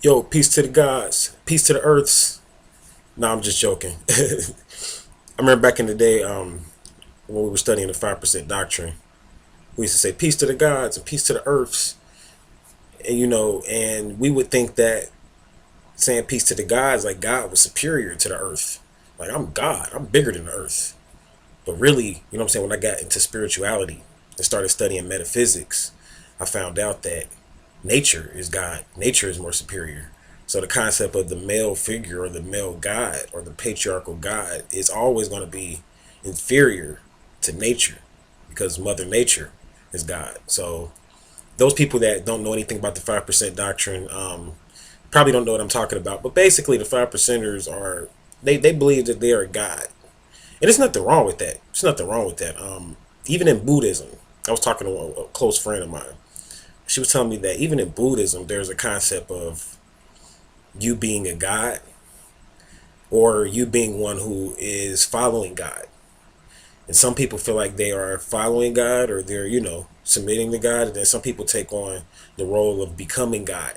Yo, peace to the gods, peace to the earths. No, I'm just joking. I remember back in the day, when we were studying the 5% doctrine, we used to say peace to the gods and peace to the earths. And and we would think that saying peace to the gods, like God was superior to the earth. Like I'm God, I'm bigger than the earth. But really, you know what I'm saying, when I got into spirituality and started studying metaphysics, I found out that nature is God. Nature is more superior. So the concept of the male figure or the male God or the patriarchal God is always going to be inferior to nature because Mother Nature is God. So those people that don't know anything about the 5% doctrine probably don't know what I'm talking about. But basically, the 5%ers are, they believe that they are God. And there's nothing wrong with that. There's nothing wrong with that. Even in Buddhism, I was talking to a close friend of mine. She was telling me that even in Buddhism, there's a concept of you being a god or you being one who is following God. And some people feel like they are following God or they're, submitting to God. And then some people take on the role of becoming God.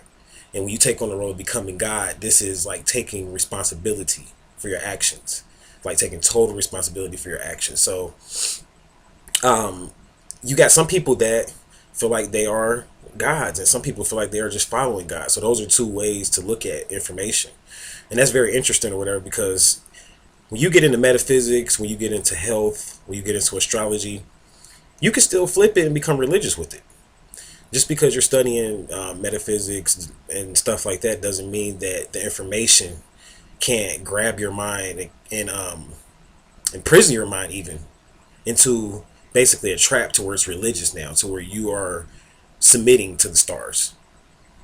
And when you take on the role of becoming God, this is like taking responsibility for your actions, like taking total responsibility for your actions. So you got some people that feel like they are gods, and some people feel like they are just following God. So those are two ways to look at information, and that's very interesting or whatever. Because when you get into metaphysics, when you get into health, when you get into astrology, you can still flip it and become religious with it. Just because you're studying metaphysics and stuff like that doesn't mean that the information can't grab your mind and imprison your mind even into basically a trap to where it's religious now, to where you are submitting to the stars.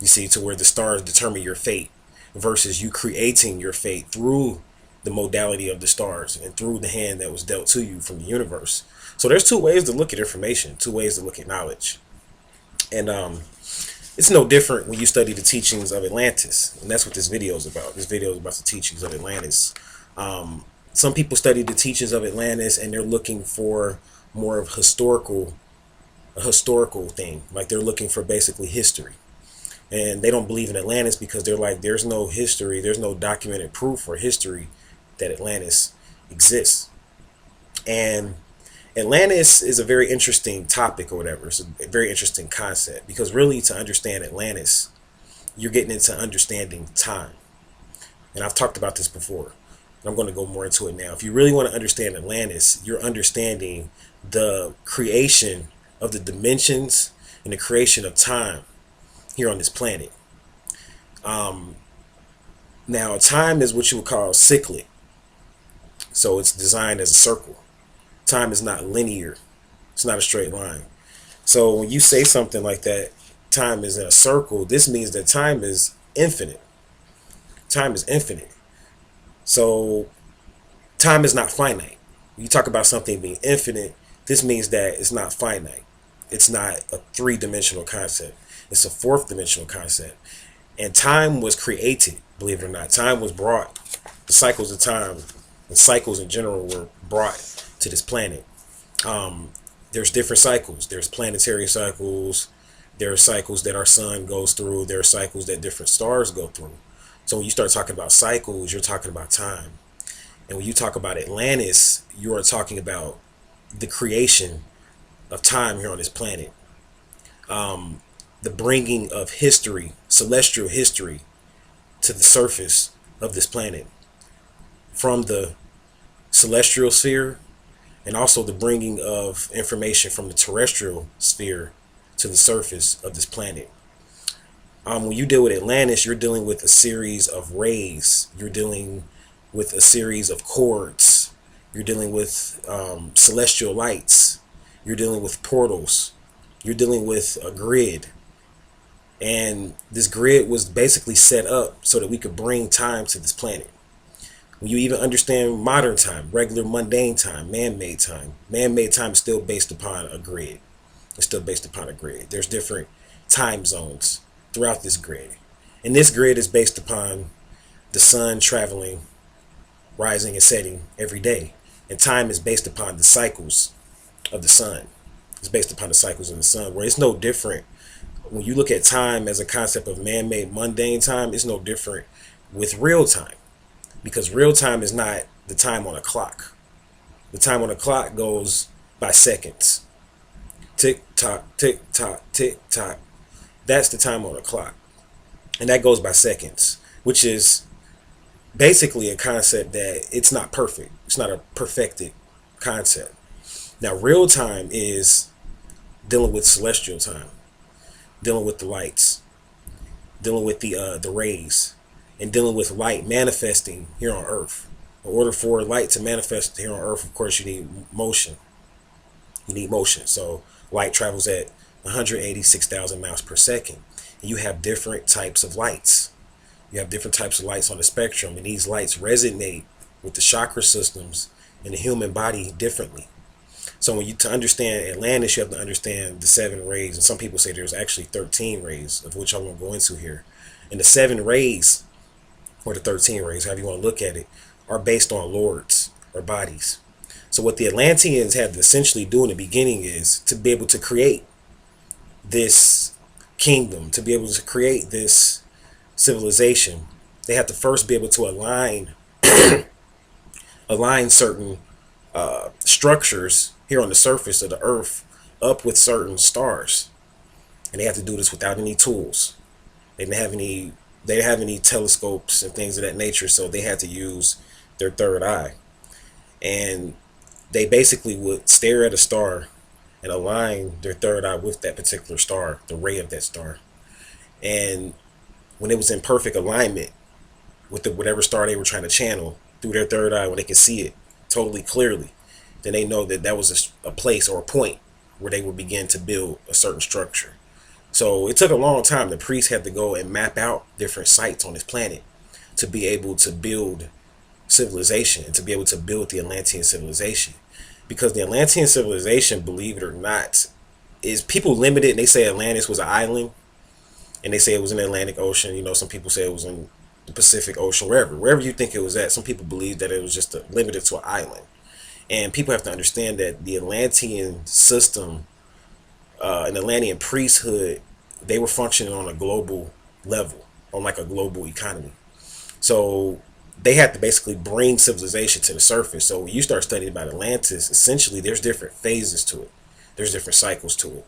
You see, to where the stars determine your fate versus you creating your fate through the modality of the stars and through the hand that was dealt to you from the universe. So there's two ways to look at information, two ways to look at knowledge. And it's no different when you study the teachings of Atlantis. And that's what this video is about. This video is about the teachings of Atlantis. Some people study the teachings of Atlantis and they're looking for more of a historical thing. Like they're looking for basically history. And they don't believe in Atlantis because they're like, there's no history, there's no documented proof or history that Atlantis exists. And Atlantis is a very interesting topic or whatever. It's a very interesting concept because really to understand Atlantis, you're getting into understanding time. And I've talked about this before. I'm going to go more into it now. If you really want to understand Atlantis, you're understanding the creation of the dimensions and the creation of time here on this planet. Now, time is what you would call cyclic. So it's designed as a circle. Time is not linear. It's not a straight line. So when you say something like that, time is in a circle, this means that time is infinite. Time is infinite. So time is not finite. When you talk about something being infinite, this means that it's not finite. It's not a three-dimensional concept. It's a fourth dimensional concept. And time was created, believe it or not. Time was brought. The cycles of time and cycles in general were brought to this planet. There's different cycles. There's planetary cycles. There are cycles that our sun goes through. There are cycles that different stars go through. So when you start talking about cycles, you're talking about time. And when you talk about Atlantis, you are talking about the creation of time here on this planet. The bringing of history, celestial history, to the surface of this planet from the celestial sphere, and also the bringing of information from the terrestrial sphere to the surface of this planet. When you deal with Atlantis, you're dealing with a series of rays. You're dealing with a series of chords. You're dealing with celestial lights. You're dealing with portals. You're dealing with a grid. And this grid was basically set up so that we could bring time to this planet. When you even understand modern time, regular mundane time, man-made time is still based upon a grid. It's still based upon a grid. There's different time zones throughout this grid. And this grid is based upon the sun traveling, rising and setting every day. And time is based upon the cycles of the sun. It's based upon the cycles of the sun, where it's no different when you look at time as a concept of man-made mundane time, it's no different with real time, because real time is not the time on a clock. The time on a clock goes by seconds. Tick tock, tick tock, tick tock. That's the time on a clock, and that goes by seconds, which is basically a concept that it's not perfect. It's not a perfected concept. Now, real time is dealing with celestial time, dealing with the lights, dealing with the rays, and dealing with light manifesting here on Earth. In order for light to manifest here on Earth, of course, you need motion. You need motion. So light travels at 186,000 miles per second. And you have different types of lights. You have different types of lights on the spectrum, and these lights resonate with the chakra systems in the human body differently. So when you to understand Atlantis, you have to understand the 7 rays, and some people say there's actually 13 rays, of which I won't go into here. And the 7 rays, or the 13 rays, however you want to look at it, are based on lords or bodies. So what the Atlanteans had to essentially do in the beginning is to be able to create this kingdom, to be able to create this civilization. They have to first be able to align certain structures here on the surface of the earth up with certain stars, and they have to do this without any tools. They didn't have any telescopes and things of that nature, so they had to use their third eye. And they basically would stare at a star and align their third eye with that particular star, the ray of that star. And when it was in perfect alignment with whatever star they were trying to channel through their third eye, when they could see it totally clearly, then they know that that was a place or a point where they would begin to build a certain structure. So it took a long time. The priests had to go and map out different sites on this planet to be able to build civilization and to be able to build the Atlantean civilization. Because the Atlantean civilization, believe it or not, is people limited, and they say Atlantis was an island, and they say it was in the Atlantic Ocean. You know, some people say it was in the Pacific Ocean, wherever you think it was at. Some people believe that it was just limited to an island. And people have to understand that the Atlantean system, an Atlantean priesthood, they were functioning on a global level, on like a global economy. So they had to basically bring civilization to the surface. So when you start studying about Atlantis, essentially there's different phases to it. There's different cycles to it.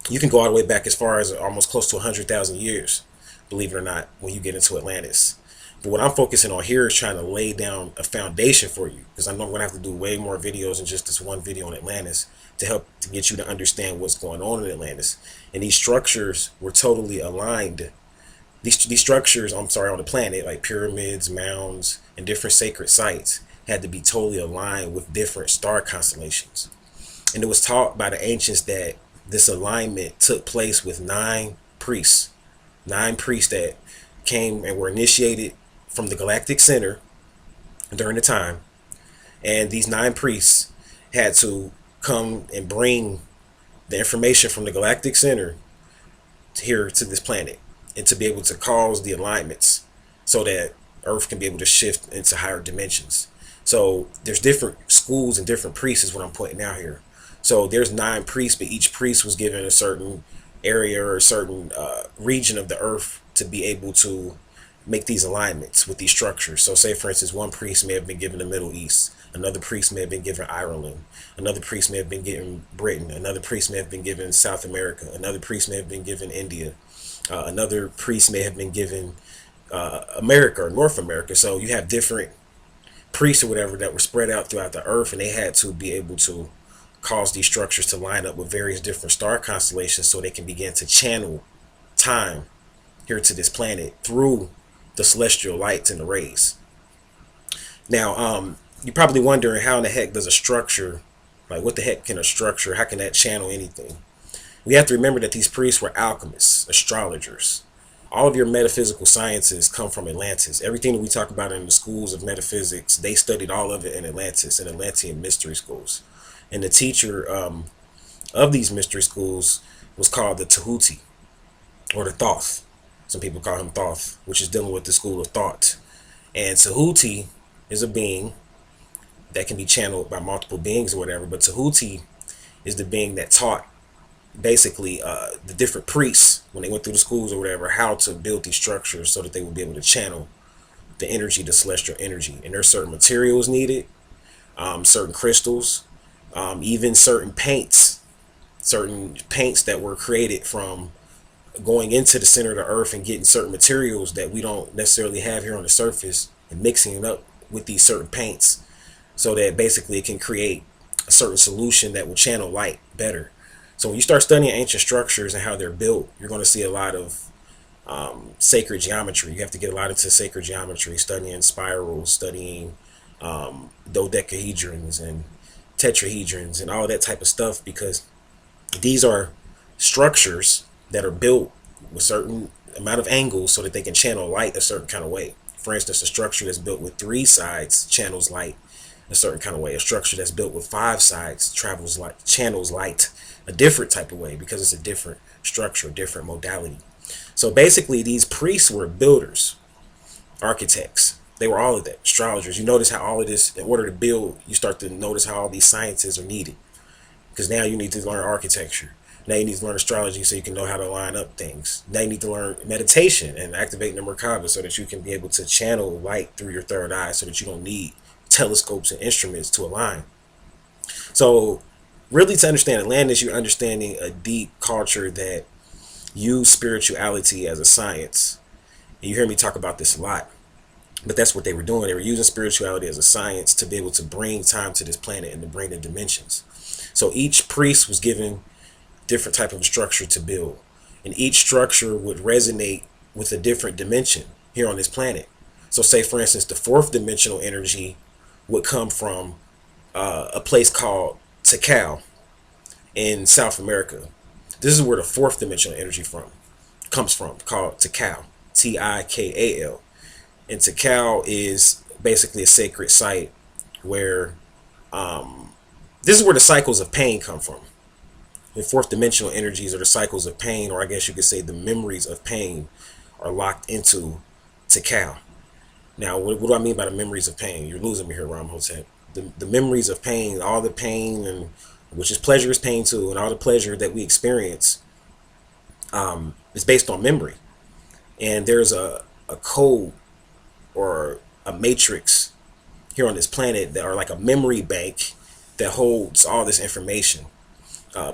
You can go all the way back as far as almost close to 100,000 years, believe it or not, when you get into Atlantis. But what I'm focusing on here is trying to lay down a foundation for you, because I know I'm going to have to do way more videos than just this one video on Atlantis to help to get you to understand what's going on in Atlantis. And these structures were totally aligned. These structures, on the planet, like pyramids, mounds, and different sacred sites, had to be totally aligned with different star constellations. And it was taught by the ancients that this alignment took place with 9 priests. 9 priests that came and were initiated from the galactic center during the time. And these 9 priests had to come and bring the information from the galactic center here to this planet, and to be able to cause the alignments so that Earth can be able to shift into higher dimensions. So there's different schools and different priests is what I'm pointing out here. So there's 9 priests, but each priest was given a certain area or a certain region of the Earth to be able to make these alignments with these structures. So say, for instance, one priest may have been given the Middle East. Another priest may have been given Ireland. Another priest may have been given Britain. Another priest may have been given South America. Another priest may have been given India. Another priest may have been given America or North America. So you have different priests or whatever that were spread out throughout the earth, and they had to be able to cause these structures to line up with various different star constellations so they can begin to channel time here to this planet through the celestial lights and the rays. Now, you're probably wondering, how in the heck does a structure, like what the heck can a structure, how can that channel anything? We have to remember that these priests were alchemists, astrologers. All of your metaphysical sciences come from Atlantis. Everything that we talk about in the schools of metaphysics, they studied all of it in Atlantis, in Atlantean mystery schools. And the teacher of these mystery schools was called the Tahuti, or the Thoth. Some people call him Thoth, which is dealing with the school of thought. And Tahuti is a being that can be channeled by multiple beings or whatever, but Tahuti is the being that taught basically the different priests, when they went through the schools or whatever, how to build these structures so that they would be able to channel the energy, the celestial energy. And there's certain materials needed, certain crystals, even certain paints that were created from going into the center of the earth and getting certain materials that we don't necessarily have here on the surface and mixing it up with these certain paints so that basically it can create a certain solution that will channel light better. So when you start studying ancient structures and how they're built, you're going to see a lot of sacred geometry. You have to get a lot into sacred geometry, studying spirals, studying dodecahedrons and tetrahedrons and all that type of stuff, because these are structures that are built with certain amount of angles so that they can channel light a certain kind of way. For instance, a structure that's built with 3 sides channels light a certain kind of way. A structure that's built with 5 sides channels light a different type of way, because it's a different structure, different modality. So basically, these priests were builders, architects. They were all of that, astrologers. You notice how all of this, in order to build, you start to notice how all these sciences are needed, because now you need to learn architecture. Now you need to learn astrology so you can know how to line up things. Now you need to learn meditation and activating the Merkaba so that you can be able to channel light through your third eye, so that you don't need telescopes and instruments to align. So really, to understand Atlantis, you're understanding a deep culture that use spirituality as a science. And you hear me talk about this a lot, but that's what they were doing. They were using spirituality as a science to be able to bring time to this planet and to bring the dimensions. So each priest was given different type of structure to build, and each structure would resonate with a different dimension here on this planet. So say, for instance, the 4th dimensional energy would come from a place called Tikal in South America. This is where the 4th dimensional energy comes from, called Tikal, Tikal. And Tikal is basically a sacred site where this is where the cycles of pain come from. The 4th dimensional energies are the cycles of pain, or I guess you could say the memories of pain, are locked into Tikal. Now, what do I mean by the memories of pain? You're losing me here, Ramhotep. The memories of pain, all the pain, and which is pleasure is pain too, and all the pleasure that we experience is based on memory. And there's a code or a matrix here on this planet that are like a memory bank that holds all this information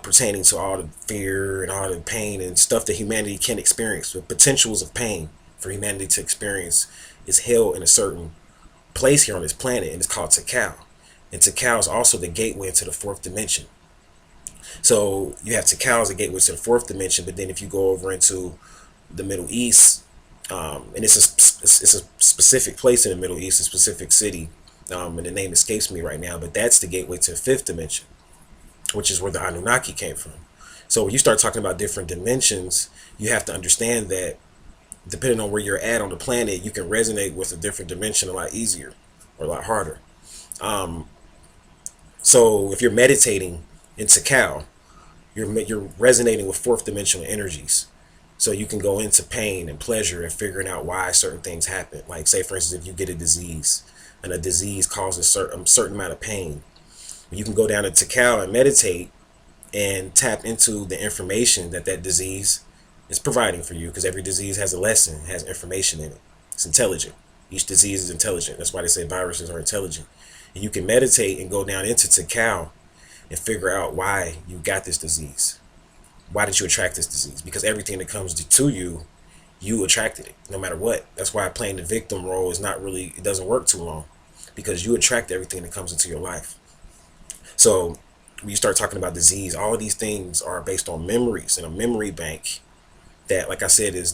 pertaining to all the fear and all the pain and stuff that humanity can experience. The potentials of pain for humanity to experience is held in a certain place here on this planet, and it's called Tikal. And Tikal is also the gateway into the 4th dimension. So you have Tikal as a gateway to the 4th dimension, but then if you go over into the Middle East, and it's a specific place in the Middle East, a specific city, and the name escapes me right now, but that's the gateway to the 5th dimension, which is where the Anunnaki came from. So when you start talking about different dimensions, you have to understand that depending on where you're at on the planet, you can resonate with a different dimension a lot easier or a lot harder. So if you're meditating in Tikal, you're resonating with 4th dimensional energies. So you can go into pain and pleasure and figuring out why certain things happen. Like, say, for instance, if you get a disease and a disease causes certain amount of pain, you can go down to Tikal and meditate and tap into the information that disease is providing for you, because every disease has a lesson, has information in it. It's intelligent. Each disease is intelligent. That's why they say viruses are intelligent. And you can meditate and go down into Tikal and figure out why you got this disease. Why did you attract this disease? Because everything that comes to you, you attracted it, no matter what. That's why playing the victim role is not really, it doesn't work too long, because you attract everything that comes into your life. So when you start talking about disease, all of these things are based on memories and a memory bank that, like I said, is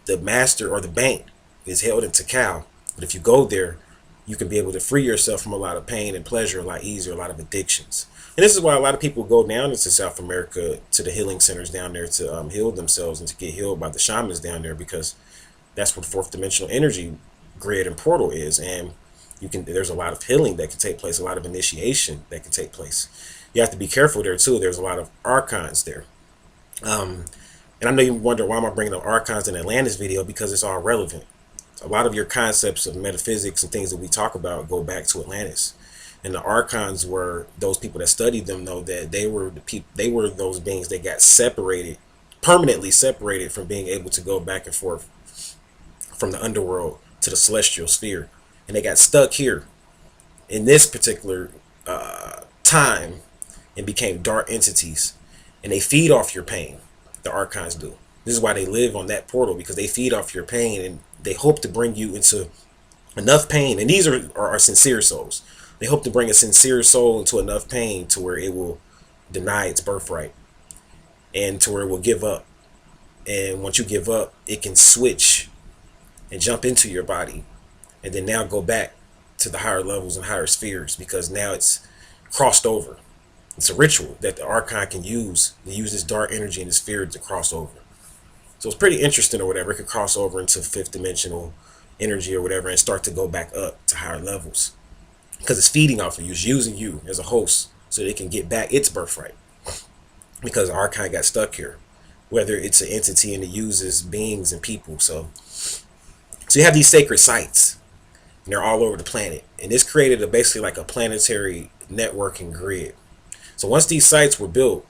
the master, or the bank is held in Tikal. But if you go there, you can be able to free yourself from a lot of pain and pleasure a lot easier, a lot of addictions. And this is why a lot of people go down into South America to the healing centers down there to heal themselves and to get healed by the shamans down there, because that's what the 4th dimensional energy grid and portal is. And there's a lot of healing that can take place, a lot of initiation that can take place. You have to be careful there too. There's a lot of archons there. And I know you wonder, why am I bringing up archons in the Atlantis video? Because it's all relevant. A lot of your concepts of metaphysics and things that we talk about go back to Atlantis. And the archons were those people that studied them know that they were the people, they were those beings that got separated, permanently separated from being able to go back and forth from the underworld to the celestial sphere, and they got stuck here in this particular time and became dark entities, and they feed off your pain. The archons do. This is why they live on that portal, because they feed off your pain and they hope to bring you into enough pain. And these are sincere souls. They hope to bring a sincere soul into enough pain to where it will deny its birthright and to where it will give up. And once you give up, it can switch and jump into your body and then now go back to the higher levels and higher spheres, because now it's crossed over. It's a ritual that the archon can use. They use this dark energy in the sphere to cross over. So it's pretty interesting or whatever. It could cross over into fifth dimensional energy or whatever and start to go back up to higher levels, because it's feeding off of you. It's using you as a host so they can get back its birthright, because the archon got stuck here, whether it's an entity and it uses beings and people. So you have these sacred sites, and they're all over the planet, and this created basically like a planetary networking grid. So once these sites were built,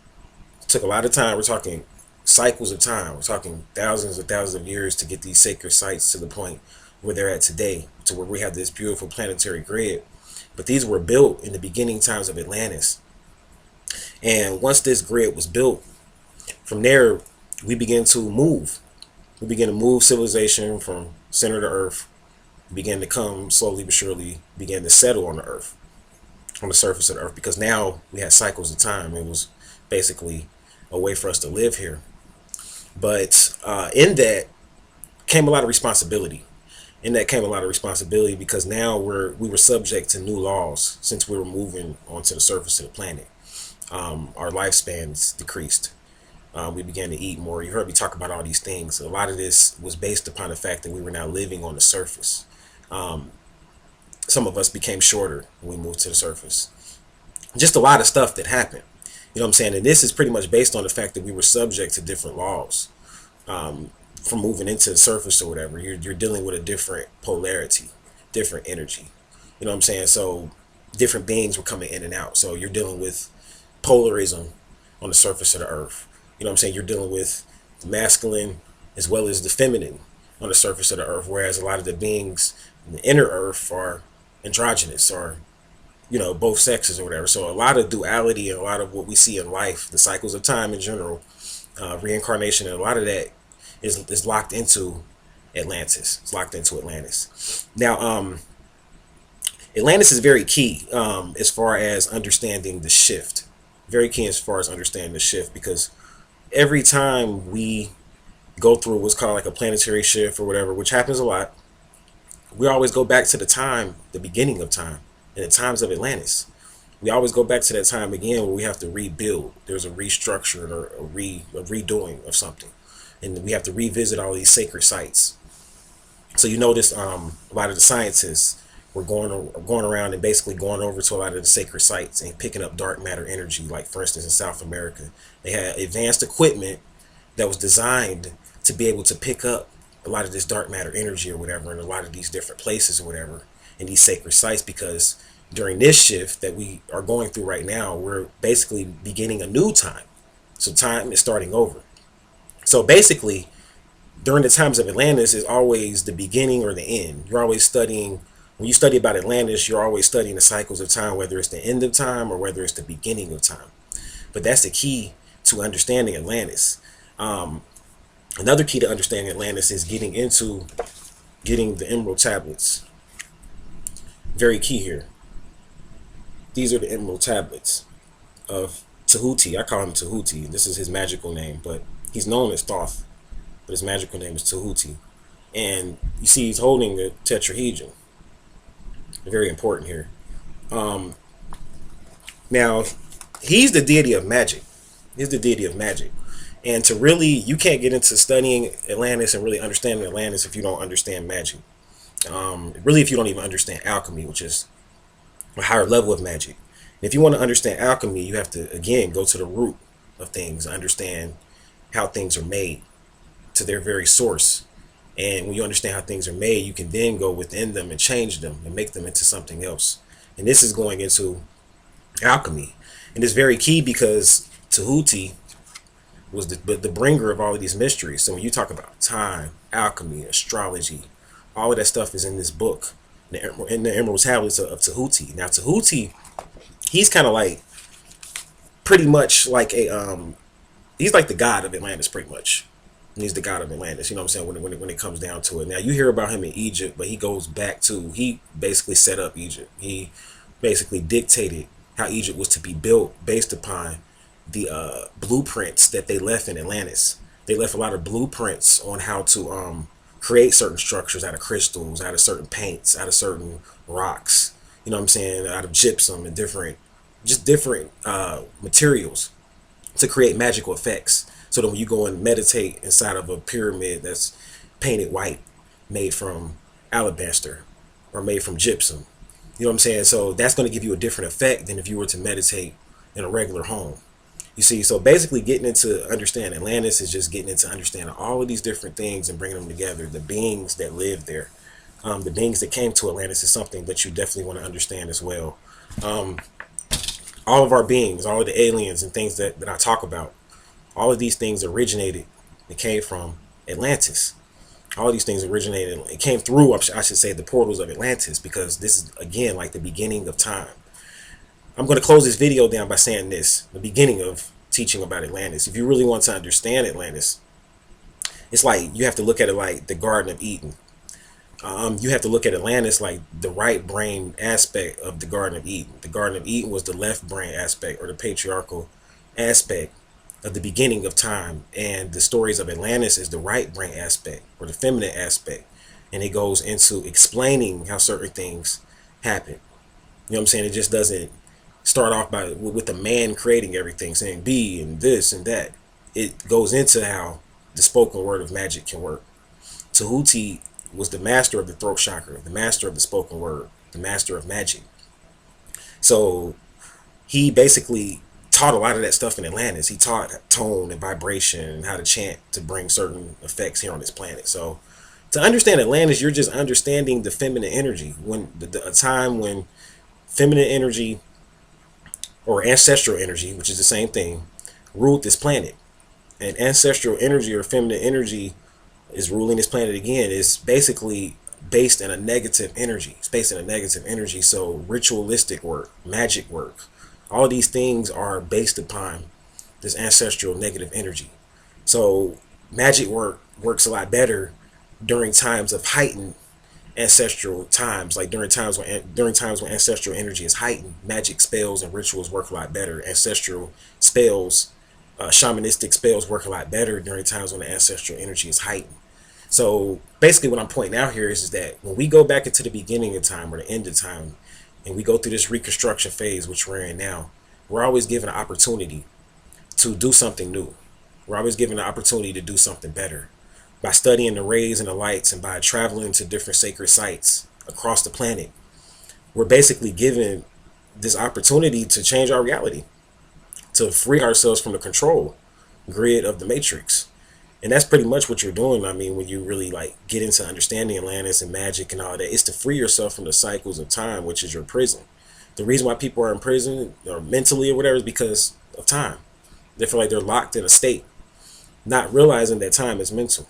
it took a lot of time. We're talking cycles of time. We're talking thousands of years to get these sacred sites to the point where they're at today, to where we have this beautiful planetary grid. But these were built in the beginning times of Atlantis. And once this grid was built, from there we began to move. We began to move civilization from center to earth. We began to come slowly but surely, began to settle on the earth, on the surface of the earth, because now we had cycles of time. It was basically a way for us to live here. But in that came a lot of responsibility. Because now we were subject to new laws since we were moving onto the surface of the planet. Our lifespans decreased. We began to eat more. You heard me talk about all these things. A lot of this was based upon the fact that we were now living on the surface. Some of us became shorter when we moved to the surface. Just a lot of stuff that happened. You know what I'm saying? And this is pretty much based on the fact that we were subject to different laws. From moving into the surface or whatever, you're dealing with a different polarity, different energy. You know what I'm saying? So different beings were coming in and out. So you're dealing with polarism on the surface of the earth. You know what I'm saying? You're dealing with the masculine as well as the feminine on the surface of the earth, whereas a lot of the beings in the inner earth are androgynous, or both sexes or whatever. So a lot of duality and a lot of what we see in life, the cycles of time in general, reincarnation, and a lot of that is locked into Atlantis. It's locked into Atlantis. Now, Atlantis is very key as far as understanding the shift. Very key as far as understanding the shift, because every time we go through what's called like a planetary shift or whatever, which happens a lot, we always go back to the beginning of time, and the times of Atlantis. We always go back to that time again where we have to rebuild. There's a restructure or a redoing of something. And we have to revisit all these sacred sites. So you notice a lot of the scientists were going around and basically going over to a lot of the sacred sites and picking up dark matter energy. Like, for instance, in South America, they had advanced equipment that was designed to be able to pick up a lot of this dark matter energy or whatever in a lot of these different places or whatever in these sacred sites, because during this shift that we are going through right now, we're basically beginning a new time. So time is starting over. So basically, during the times of Atlantis is always the beginning or the end. You're always studying, when you study about Atlantis, you're always studying the cycles of time, whether it's the end of time or whether it's the beginning of time. But that's the key to understanding Atlantis. Another key to understanding Atlantis is getting the emerald tablets. Very key here. These are the emerald tablets of Tahuti. I call him Tahuti. This is his magical name, but he's known as Thoth, but his magical name is Tahuti. And you see he's holding the tetrahedron. Very important here. Now, he's the deity of magic. He's the deity of magic. And to really, you can't get into studying Atlantis and really understanding Atlantis if you don't understand magic. Really, if you don't even understand alchemy, which is a higher level of magic. And if you want to understand alchemy, you have to, again, go to the root of things, understand how things are made to their very source. And when you understand how things are made, you can then go within them and change them and make them into something else. And this is going into alchemy. And it's very key because Tahuti was the bringer of all of these mysteries. So when you talk about time, alchemy, astrology, all of that stuff is in this book, in the Emerald Tablets of Tahuti. Now Tahuti, he's kind of like pretty much like he's like the god of Atlantis, pretty much. He's the god of Atlantis. You know what I'm saying? When it comes down to it. Now you hear about him in Egypt, but he goes back to, he basically set up Egypt. He basically dictated how Egypt was to be built based upon the blueprints that they left in Atlantis. They left a lot of blueprints on how to create certain structures out of crystals, out of certain paints, out of certain rocks. You know what I'm saying? Out of gypsum and different materials to create magical effects. So that when you go and meditate inside of a pyramid that's painted white, made from alabaster or made from gypsum, you know what I'm saying? So that's going to give you a different effect than if you were to meditate in a regular home. You see, so basically getting into understanding Atlantis is just getting into understanding all of these different things and bringing them together. The beings that live there, the beings that came to Atlantis is something that you definitely want to understand as well. All of our beings, all of the aliens and things that I talk about, all of these things originated, it came from Atlantis. All of these things originated, it came through, I should say, the portals of Atlantis, because this is, again, like the beginning of time. I'm going to close this video down by saying this, the beginning of teaching about Atlantis. If you really want to understand Atlantis, it's like you have to look at it like the Garden of Eden. You have to look at Atlantis like the right brain aspect of the Garden of Eden. The Garden of Eden was the left brain aspect, or the patriarchal aspect of the beginning of time. And the stories of Atlantis is the right brain aspect, or the feminine aspect. And it goes into explaining how certain things happen. You know what I'm saying? It just doesn't start off with a man creating everything, saying be and this and that. It goes into how the spoken word of magic can work. Tahuti was the master of the throat chakra, the master of the spoken word, the master of magic. So he basically taught a lot of that stuff in Atlantis. He taught tone and vibration and how to chant to bring certain effects here on this planet. So to understand Atlantis, you're just understanding the feminine energy, when a time when feminine energy or ancestral energy, which is the same thing, ruled this planet. And ancestral energy or feminine energy is ruling this planet again. Is basically based in a negative energy. It's based in a negative energy. So ritualistic work, magic work, all these things are based upon this ancestral negative energy. So magic work works a lot better during times of heightened ancestral times, like during times when ancestral energy is heightened. Magic spells and rituals work a lot better. Ancestral spells, shamanistic spells work a lot better during times when the ancestral energy is heightened. So basically what I'm pointing out here is that when we go back into the beginning of time or the end of time, and we go through this reconstruction phase, which we're in now, we're always given an opportunity to do something new. We're always given an opportunity to do something better. By studying the rays and the lights, and by traveling to different sacred sites across the planet, we're basically given this opportunity to change our reality, to free ourselves from the control grid of the matrix. And that's pretty much what you're doing. I mean, when you really like get into understanding Atlantis and magic and all that, it's to free yourself from the cycles of time, which is your prison. The reason why people are in prison or mentally or whatever is because of time. They feel like they're locked in a state, not realizing that time is mental.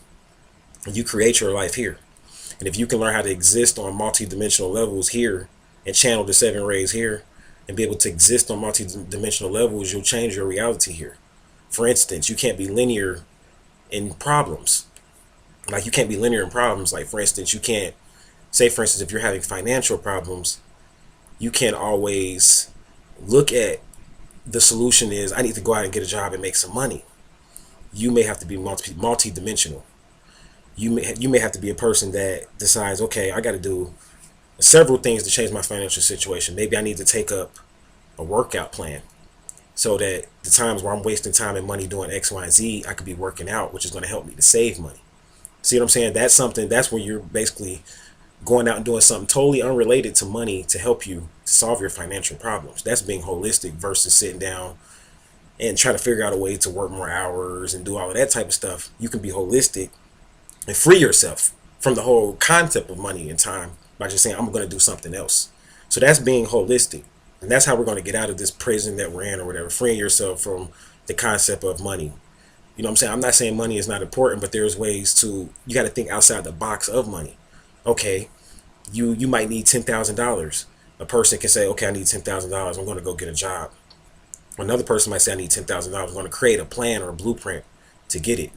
You create your life here. And if you can learn how to exist on multi-dimensional levels here and channel the 7 rays here and be able to exist on multi-dimensional levels, you'll change your reality here. For instance, you can't be linear in problems. Like you can't be linear in problems. Like for instance, you can't say, for instance, if you're having financial problems, you can't always look at the solution is I need to go out and get a job and make some money. You may have to be multi-dimensional. You may have to be a person that decides, okay, I got to do several things to change my financial situation. Maybe I need to take up a workout plan so that the times where I'm wasting time and money doing X, Y, and Z, I could be working out, which is going to help me to save money. See what I'm saying? That's where you're basically going out and doing something totally unrelated to money to help you to solve your financial problems. That's being holistic versus sitting down and trying to figure out a way to work more hours and do all of that type of stuff. You can be holistic and free yourself from the whole concept of money and time by just saying, I'm going to do something else. So that's being holistic. And that's how we're going to get out of this prison that we're in or whatever, freeing yourself from the concept of money. You know what I'm saying? I'm not saying money is not important, but there's ways to, you got to think outside the box of money. Okay, you might need $10,000. A person can say, okay, I need $10,000. I'm going to go get a job. Another person might say, I need $10,000. I'm going to create a plan or a blueprint to get it.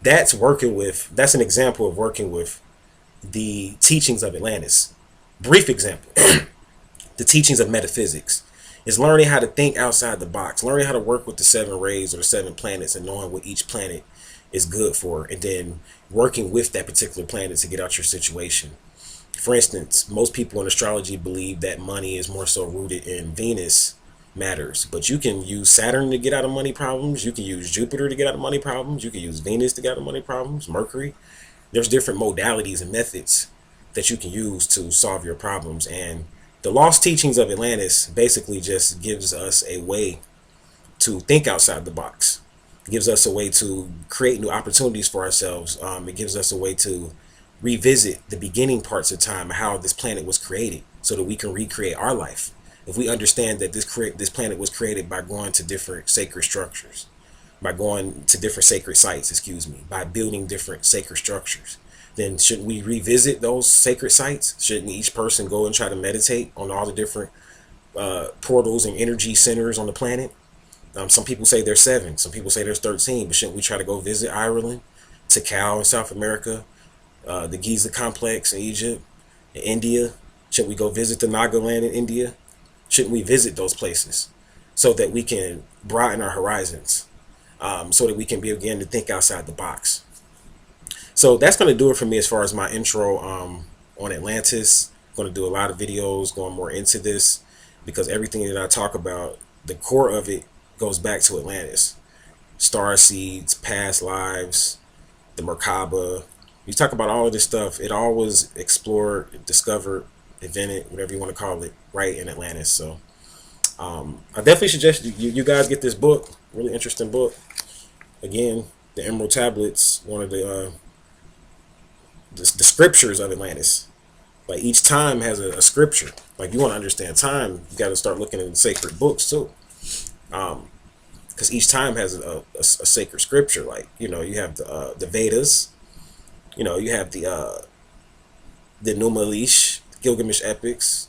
That's an example of working with the teachings of Atlantis. Brief example. The teachings of metaphysics is learning how to think outside the box, learning how to work with the seven rays or the seven planets and knowing what each planet is good for, and then working with that particular planet to get out your situation. For instance, most people in astrology believe that money is more so rooted in Venus matters, but you can use Saturn to get out of money problems. You can use Jupiter to get out of money problems. You can use Venus to get out of money problems, Mercury. There's different modalities and methods that you can use to solve your problems. And the lost teachings of Atlantis basically just gives us a way to think outside the box. It gives us a way to create new opportunities for ourselves. It gives us a way to revisit the beginning parts of time, how this planet was created, so that we can recreate our life. If we understand that this planet was created by going to different sacred structures, by going to different sacred sites, by building different sacred structures, then shouldn't we revisit those sacred sites? Shouldn't each person go and try to meditate on all the different portals and energy centers on the planet? Some people say there's 7, some people say there's 13, but shouldn't we try to go visit Ireland, Tikal in South America, the Giza complex in Egypt, in India? Should we go visit the Nagaland in India? Shouldn't we visit those places so that we can broaden our horizons, so that we can begin to think outside the box? So that's going to do it for me as far as my intro on Atlantis. I'm going to do a lot of videos going more into this, because everything that I talk about, the core of it goes back to Atlantis. Star seeds, past lives, the Merkaba. You talk about all of this stuff, it all was explored, discovered, invented, whatever you want to call it, right in Atlantis. So I definitely suggest you guys get this book. Really interesting book. Again, the Emerald Tablets, one of the scriptures of Atlantis. Like each time has a scripture. Like you want to understand time, you got to start looking in sacred books too. Because each time has a sacred scripture. Like, you have the Vedas. You have the Numa Elish, Gilgamesh epics.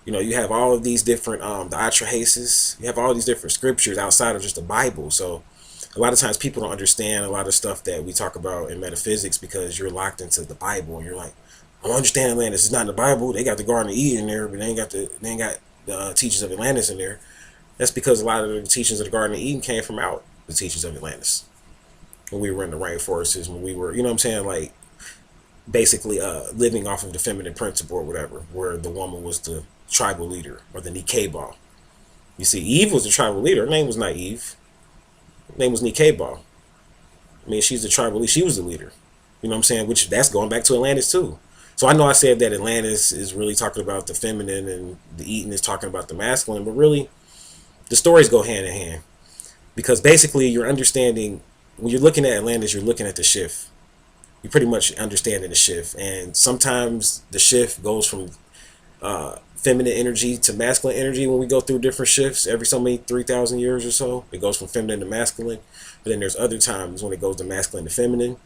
You have all of these different the Atrahasis. You have all these different scriptures outside of just the Bible. So a lot of times people don't understand a lot of stuff that we talk about in metaphysics, because you're locked into the Bible and you're like, I don't understand Atlantis. It's not in the Bible. They got the Garden of Eden in there, but they ain't got the teachings of Atlantis in there. That's because a lot of the teachings of the Garden of Eden came from out the teachings of Atlantis. When we were in the rainforests, when we were, like basically living off of the feminine principle or whatever, where the woman was the tribal leader, or the Nikeba. You see, Eve was the tribal leader. Her name was not Eve. Her name was Nikeba. I mean, she's the tribal leader. She was the leader. You know what I'm saying? Which, that's going back to Atlantis too. So I know I said that Atlantis is really talking about the feminine and the Eden is talking about the masculine, but really the stories go hand in hand, because basically you're understanding, when you're looking at Atlantis, you're looking at the shift. You're pretty much understanding the shift, and sometimes the shift goes from feminine energy to masculine energy. When we go through different shifts every so many 3,000 years or so, it goes from feminine to masculine. But then there's other times when it goes to masculine to feminine.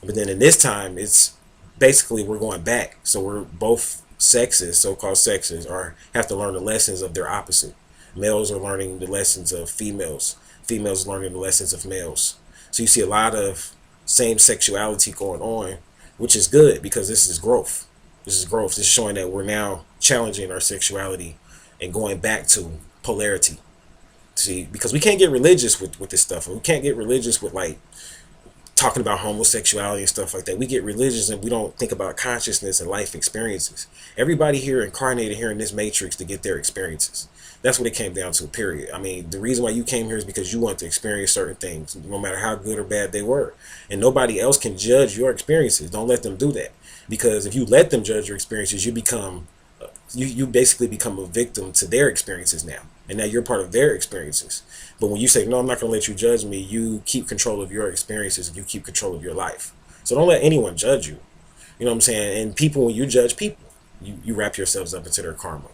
But then in this time, it's basically we're going back. So we're both sexes, so-called sexes, have to learn the lessons of their opposite. Males are learning the lessons of females. Females are learning the lessons of males. So you see a lot of same sexuality going on, which is good, because this is growth. This is growth. This is showing that we're now challenging our sexuality and going back to polarity. See, because we can't get religious with this stuff. We can't get religious with like talking about homosexuality and stuff like that. We get religious and we don't think about consciousness and life experiences. Everybody here incarnated here in this matrix to get their experiences. That's what it came down to, period. I mean, the reason why you came here is because you want to experience certain things, no matter how good or bad they were. And nobody else can judge your experiences. Don't let them do that. Because if you let them judge your experiences, you become, you basically become a victim to their experiences now. And now you're part of their experiences. But when you say, no, I'm not going to let you judge me, you keep control of your experiences and you keep control of your life. So don't let anyone judge you. You know what I'm saying? And people, when you judge people, You wrap yourselves up into their karma.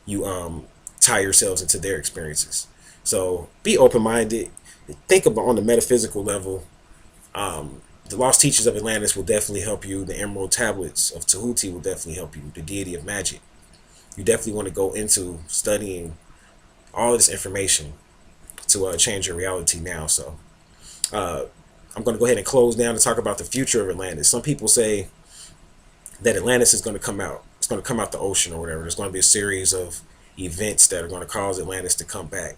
You tie yourselves into their experiences. So be open minded. Think about on the metaphysical level. The lost teachers of Atlantis will definitely help you. The emerald tablets of Tahuti will definitely help you. The deity of magic. You definitely want to go into studying all of this information to change your reality now. So I'm going to go ahead and close down and talk about the future of Atlantis. Some people say that Atlantis is going to come out. It's going to come out the ocean or whatever. There's going to be a series of events that are going to cause Atlantis to come back.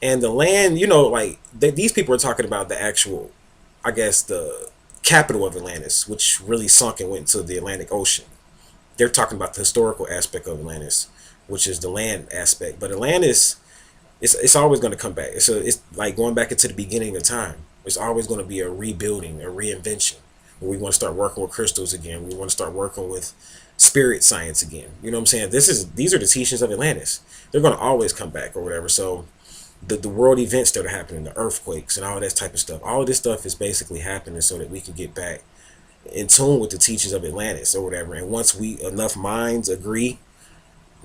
And the land, like these people are talking about the actual, I guess, the capital of Atlantis, which really sunk and went into the Atlantic Ocean. They're talking about the historical aspect of Atlantis, which is the land aspect. But Atlantis, it's always going to come back. It's like going back into the beginning of time. It's always going to be a rebuilding, a reinvention. Where we want to start working with crystals again. We want to start working with spirit science again. You know what I'm saying? These are the teachings of Atlantis. They're going to always come back or whatever. So the world events that are happening, the earthquakes and all that type of stuff, all of this stuff is basically happening so that we can get back in tune with the teachings of Atlantis or whatever. And once enough minds agree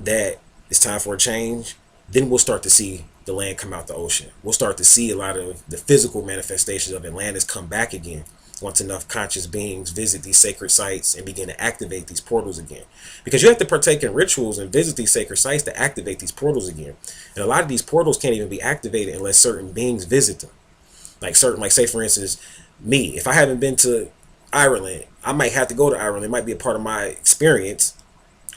that it's time for a change, then we'll start to see the land come out the ocean. We'll start to see a lot of the physical manifestations of Atlantis come back again once enough conscious beings visit these sacred sites and begin to activate these portals again. Because you have to partake in rituals and visit these sacred sites to activate these portals again. And a lot of these portals can't even be activated unless certain beings visit them. Like say for instance, me, if I haven't been to Ireland, I might have to go to Ireland. It might be a part of my experience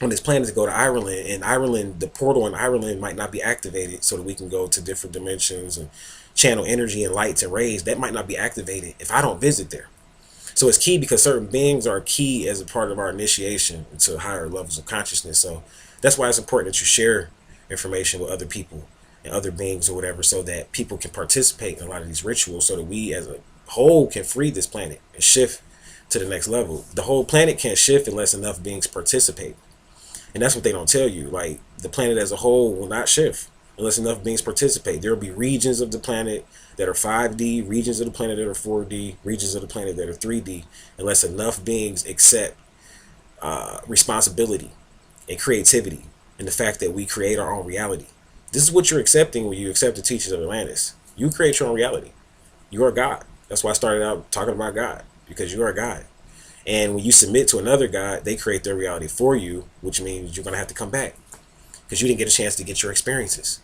on this planet to go to Ireland. And Ireland, the portal in Ireland might not be activated so that we can go to different dimensions and channel energy and lights and rays. That might not be activated if I don't visit there. So it's key because certain beings are key as a part of our initiation into higher levels of consciousness. So that's why it's important that you share information with other people and other beings or whatever, so that people can participate in a lot of these rituals, so that we as a whole can free this planet and shift to the next level. The whole planet can't shift unless enough beings participate. And that's what they don't tell you. Like, the planet as a whole will not shift unless enough beings participate. There will be regions of the planet that are 5D, regions of the planet that are 4D, regions of the planet that are 3D, unless enough beings accept responsibility and creativity and the fact that we create our own reality. This is what you're accepting when you accept the teachings of Atlantis. You create your own reality. You are God. That's why I started out talking about God, because you are God. And when you submit to another God, they create their reality for you, which means you're going to have to come back because you didn't get a chance to get your experiences.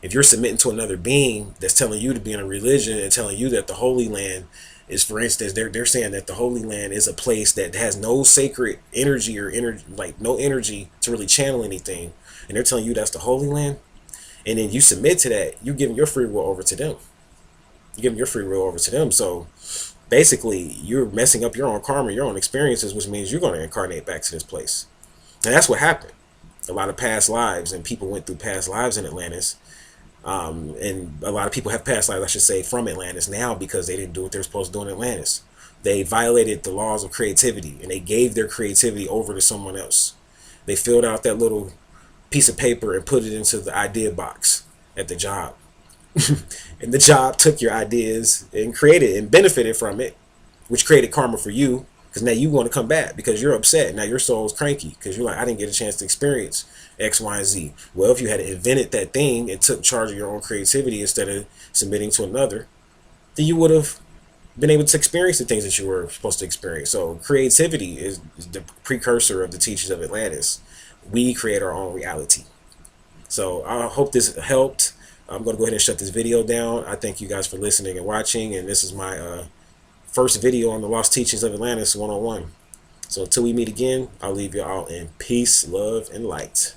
If you're submitting to another being that's telling you to be in a religion and telling you that the Holy Land is, for instance, they're saying that the Holy Land is a place that has no sacred energy or energy, like no energy to really channel anything, and they're telling you that's the Holy Land, and then you submit to that, you're giving your free will over to them. You're giving your free will over to them. So basically, you're messing up your own karma, your own experiences, which means you're going to incarnate back to this place. And that's what happened. A lot of past lives, and people went through past lives in Atlantis. And a lot of people have past lives, I should say, from Atlantis now because they didn't do what they're supposed to do in Atlantis. They violated the laws of creativity, and they gave their creativity over to someone else. They filled out that little piece of paper and put it into the idea box at the job. And the job took your ideas and created and benefited from it, which created karma for you, because now you want to come back because you're upset. Now your soul's cranky because you're like, I didn't get a chance to experience X, Y, and Z. Well, if you had invented that thing and took charge of your own creativity instead of submitting to another, then you would have been able to experience the things that you were supposed to experience. So creativity is the precursor of the teachings of Atlantis. We create our own reality. So I hope this helped. I'm going to go ahead and shut this video down. I thank you guys for listening and watching. And this is my first video on the Lost Teachings of Atlantis 101. So until we meet again, I'll leave you all in peace, love, and light.